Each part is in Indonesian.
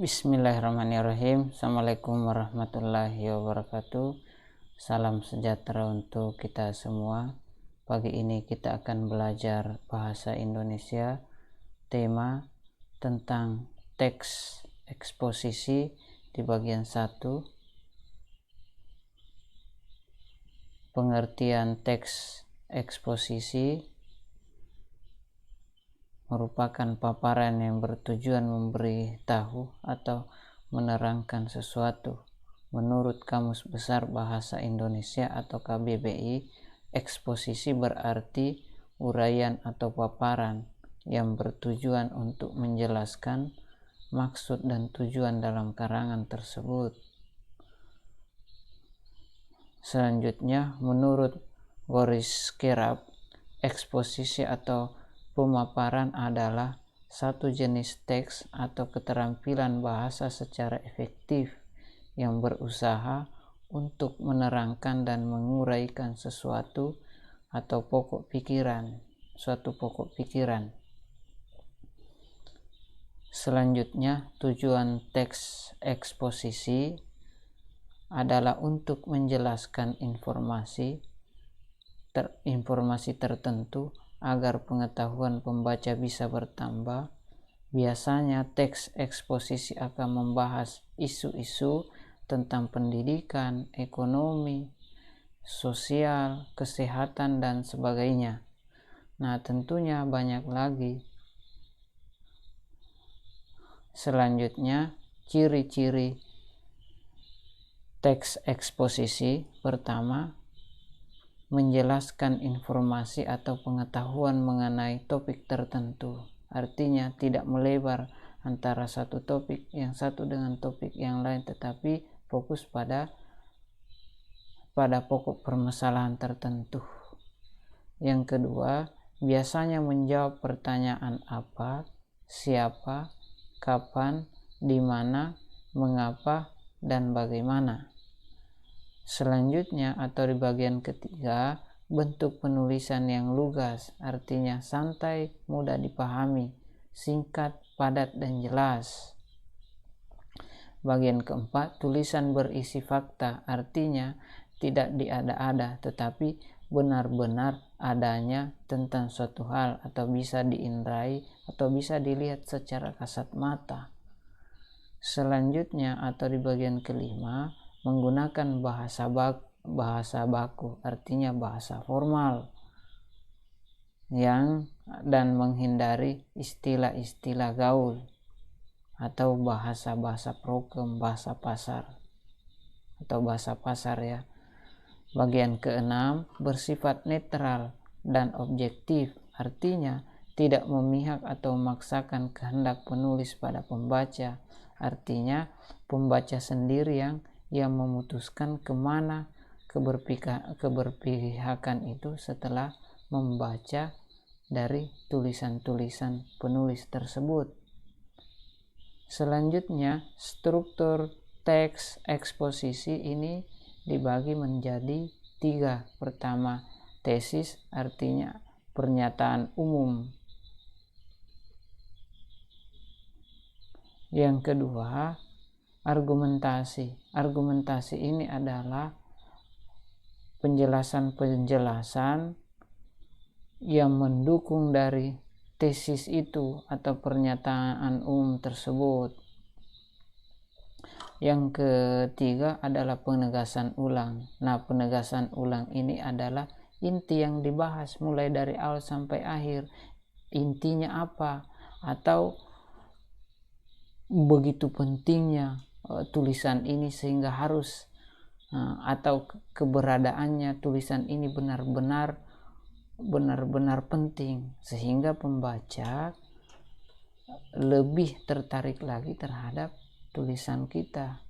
Bismillahirrahmanirrahim. Assalamualaikum warahmatullahi wabarakatuh. Salam sejahtera untuk kita semua. Pagi ini kita akan belajar bahasa Indonesia. Tema tentang teks eksposisi di bagian 1. Pengertian teks eksposisi merupakan paparan yang bertujuan memberi tahu atau menerangkan sesuatu. Menurut Kamus Besar Bahasa Indonesia atau KBBI, eksposisi berarti uraian atau paparan yang bertujuan untuk menjelaskan maksud dan tujuan dalam karangan tersebut. Selanjutnya, menurut Boris Kerap, eksposisi atau pemaparan adalah satu jenis teks atau keterampilan bahasa secara efektif yang berusaha untuk menerangkan dan menguraikan suatu pokok pikiran. Selanjutnya, tujuan teks eksposisi adalah untuk menjelaskan informasi tertentu agar pengetahuan pembaca bisa bertambah. Biasanya teks eksposisi akan membahas isu-isu tentang pendidikan, ekonomi, sosial, kesehatan, dan sebagainya. Nah, tentunya banyak lagi. Selanjutnya, ciri-ciri teks eksposisi. Pertama, menjelaskan informasi atau pengetahuan mengenai topik tertentu. Artinya tidak melebar antara satu topik yang satu dengan topik yang lain, tetapi fokus pada pokok permasalahan tertentu. Yang kedua, biasanya menjawab pertanyaan apa, siapa, kapan, di mana, mengapa, dan bagaimana. Selanjutnya atau di bagian ketiga, bentuk penulisan yang lugas, artinya santai, mudah dipahami, singkat, padat, dan jelas. Bagian keempat, tulisan berisi fakta, artinya tidak diada-ada tetapi benar-benar adanya tentang suatu hal atau bisa diindrai atau bisa dilihat secara kasat mata. Selanjutnya atau di bagian kelima, menggunakan bahasa baku, artinya bahasa formal dan menghindari istilah-istilah gaul atau bahasa prokem, bahasa pasar ya. Bagian keenam, bersifat netral dan objektif, artinya tidak memihak atau memaksakan kehendak penulis pada pembaca. Artinya pembaca sendiri yang memutuskan kemana keberpihakan itu setelah membaca dari tulisan-tulisan penulis tersebut. Selanjutnya, struktur teks eksposisi ini dibagi menjadi 3. Pertama, tesis, artinya pernyataan umum. Yang kedua, argumentasi. Argumentasi ini adalah penjelasan-penjelasan yang mendukung dari tesis itu atau pernyataan umum tersebut. Yang ketiga adalah penegasan ulang. Nah, penegasan ulang ini adalah inti yang dibahas mulai dari awal sampai akhir. Intinya apa? Atau begitu pentingnya tulisan ini sehingga harus atau keberadaannya tulisan ini benar-benar penting sehingga pembaca lebih tertarik lagi terhadap tulisan kita.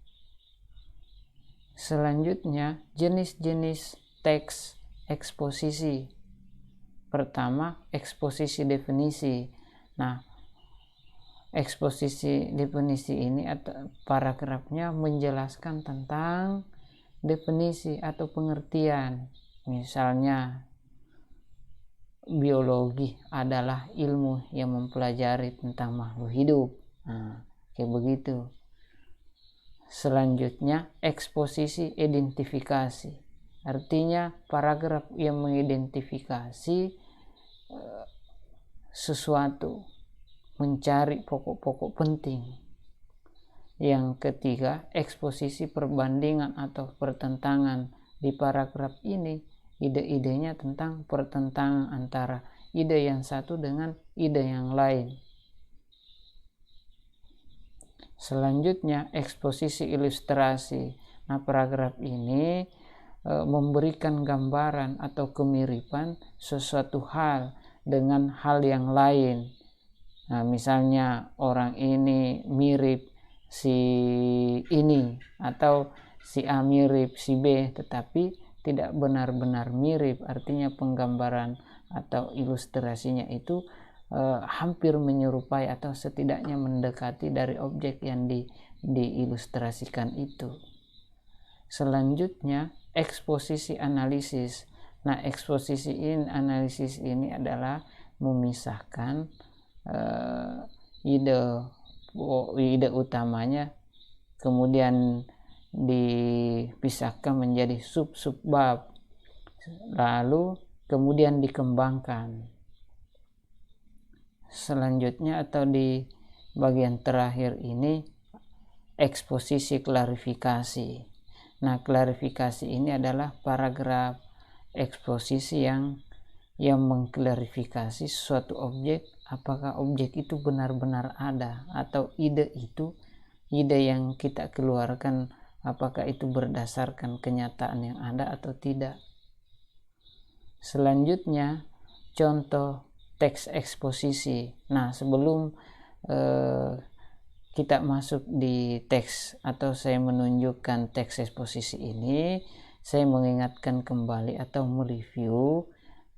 Selanjutnya, jenis-jenis teks eksposisi. Pertama, eksposisi definisi. Nah, eksposisi definisi ini atau paragrafnya menjelaskan tentang definisi atau pengertian. Misalnya, biologi adalah ilmu yang mempelajari tentang makhluk hidup. Nah, kayak begitu. Selanjutnya, eksposisi identifikasi. Artinya paragraf yang mengidentifikasi sesuatu, mencari pokok-pokok penting. Yang ketiga, eksposisi perbandingan atau pertentangan. Di paragraf ini, ide-idenya tentang pertentangan antara ide yang satu dengan ide yang lain. Selanjutnya, eksposisi ilustrasi. Nah, paragraf ini memberikan gambaran atau kemiripan sesuatu hal dengan hal yang lain. Nah, misalnya orang ini mirip si ini atau si A mirip si B, tetapi tidak benar-benar mirip. Artinya penggambaran atau ilustrasinya itu hampir menyerupai atau setidaknya mendekati dari objek yang diilustrasikan itu. Selanjutnya, eksposisi analisis. Nah, eksposisi analisis ini adalah memisahkan ide utamanya, kemudian dipisahkan menjadi sub-sub bab, lalu kemudian dikembangkan. Selanjutnya atau di bagian terakhir ini, eksposisi klarifikasi. Nah, klarifikasi ini adalah paragraf eksposisi yang mengklarifikasi suatu objek, apakah objek itu benar-benar ada, atau ide yang kita keluarkan, apakah itu berdasarkan kenyataan yang ada atau tidak. Selanjutnya, contoh teks eksposisi. Nah, sebelum kita masuk di teks atau saya menunjukkan teks eksposisi ini, saya mengingatkan kembali atau mereview.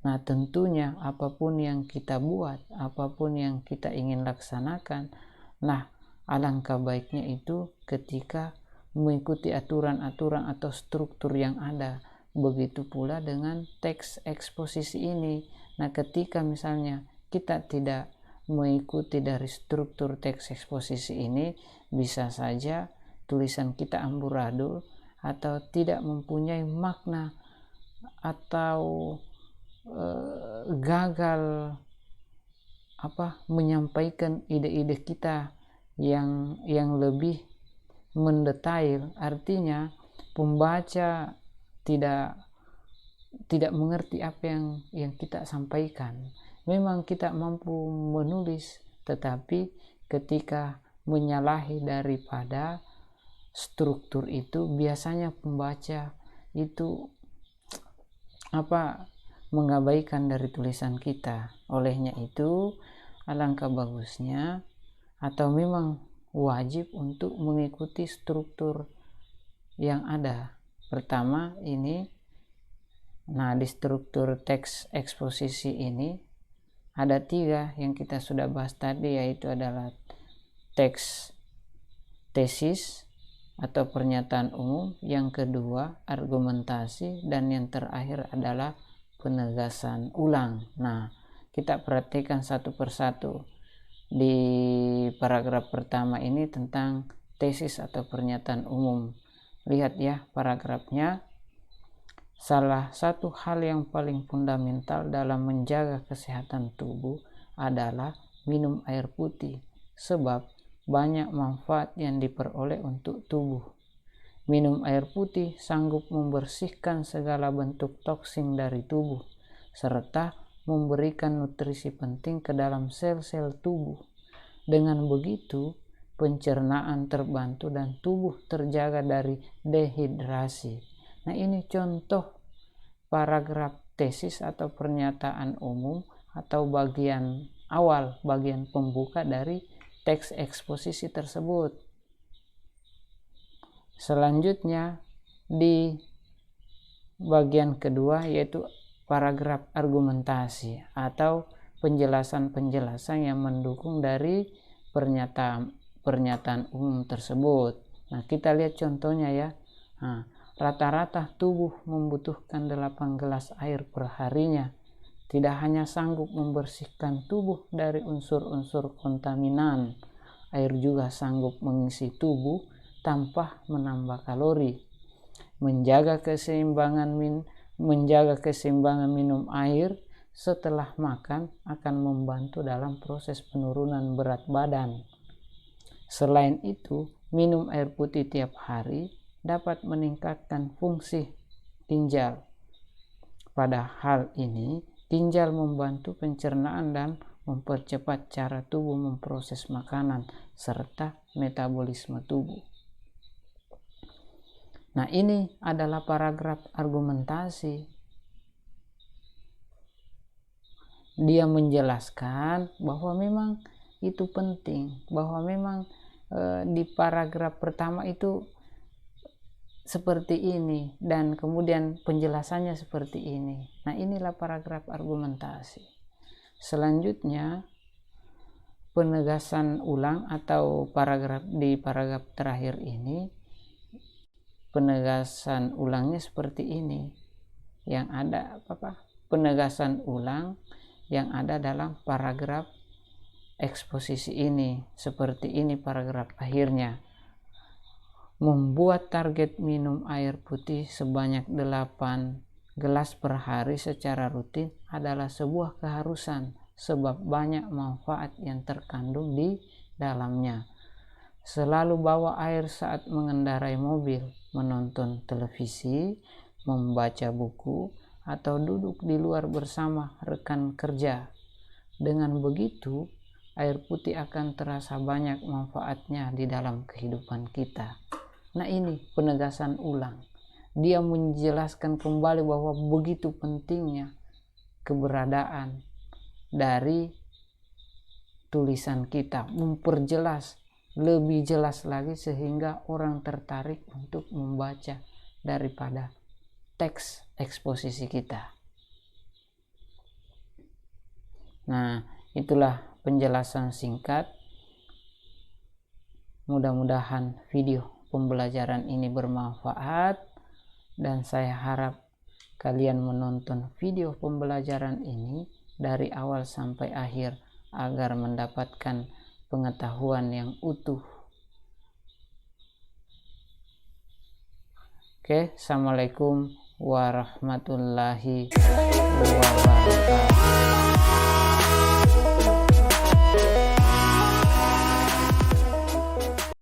Nah, tentunya apapun yang kita buat, apapun yang kita ingin laksanakan, nah alangkah baiknya itu ketika mengikuti aturan-aturan atau struktur yang ada. Begitu pula dengan teks eksposisi ini. Nah, ketika misalnya kita tidak mengikuti dari struktur teks eksposisi ini, bisa saja tulisan kita amburadul atau tidak mempunyai makna atau gagal menyampaikan ide-ide kita yang lebih mendetail. Artinya pembaca tidak mengerti apa yang kita sampaikan. Memang kita mampu menulis, tetapi ketika menyalahi daripada struktur itu, biasanya pembaca itu mengabaikan dari tulisan kita. Olehnya itu, alangkah bagusnya atau memang wajib untuk mengikuti struktur yang ada. Pertama ini, di struktur teks eksposisi ini ada 3 yang kita sudah bahas tadi, yaitu adalah teks tesis atau pernyataan umum, yang kedua argumentasi, dan yang terakhir adalah penegasan ulang. Nah, kita perhatikan satu persatu. Di paragraf pertama ini tentang tesis atau pernyataan umum. Lihat ya paragrafnya. Salah satu hal yang paling fundamental dalam menjaga kesehatan tubuh adalah minum air putih, sebab banyak manfaat yang diperoleh untuk tubuh. Minum air putih sanggup membersihkan segala bentuk toksin dari tubuh, serta memberikan nutrisi penting ke dalam sel-sel tubuh. Dengan begitu, pencernaan terbantu dan tubuh terjaga dari dehidrasi. Nah, ini contoh paragraf tesis atau pernyataan umum atau bagian awal, bagian pembuka dari teks eksposisi tersebut. Selanjutnya di bagian kedua, yaitu paragraf argumentasi atau penjelasan-penjelasan yang mendukung dari pernyataan umum tersebut. Nah, kita lihat contohnya ya. Rata-rata tubuh membutuhkan 8 gelas air per harinya. Tidak hanya sanggup membersihkan tubuh dari unsur-unsur kontaminan, air juga sanggup mengisi tubuh tanpa menambah kalori. Menjaga keseimbangan minum air setelah makan akan membantu dalam proses penurunan berat badan. Selain itu, minum air putih tiap hari dapat meningkatkan fungsi ginjal. Pada hal ini, ginjal membantu pencernaan dan mempercepat cara tubuh memproses makanan serta metabolisme tubuh. Nah, ini adalah paragraf argumentasi. Dia menjelaskan bahwa memang itu penting, bahwa memang di paragraf pertama itu seperti ini dan kemudian penjelasannya seperti ini. Nah, inilah paragraf argumentasi. Selanjutnya penegasan ulang atau di paragraf terakhir ini, penegasan ulangnya seperti ini. Yang ada penegasan ulang yang ada dalam paragraf eksposisi ini seperti ini paragraf akhirnya. Membuat target minum air putih sebanyak 8 gelas per hari secara rutin adalah sebuah keharusan sebab banyak manfaat yang terkandung di dalamnya. Selalu bawa air saat mengendarai mobil, menonton televisi, membaca buku, atau duduk di luar bersama rekan kerja. Dengan begitu, air putih akan terasa banyak manfaatnya di dalam kehidupan kita. Nah, ini penegasan ulang. Dia menjelaskan kembali bahwa begitu pentingnya keberadaan dari tulisan kita, memperjelas lebih jelas lagi sehingga orang tertarik untuk membaca daripada teks eksposisi kita. Nah, itulah penjelasan singkat. Mudah-mudahan video pembelajaran ini bermanfaat dan saya harap kalian menonton video pembelajaran ini dari awal sampai akhir agar mendapatkan pengetahuan yang utuh. Oke, assalamualaikum warahmatullahi wabarakatuh.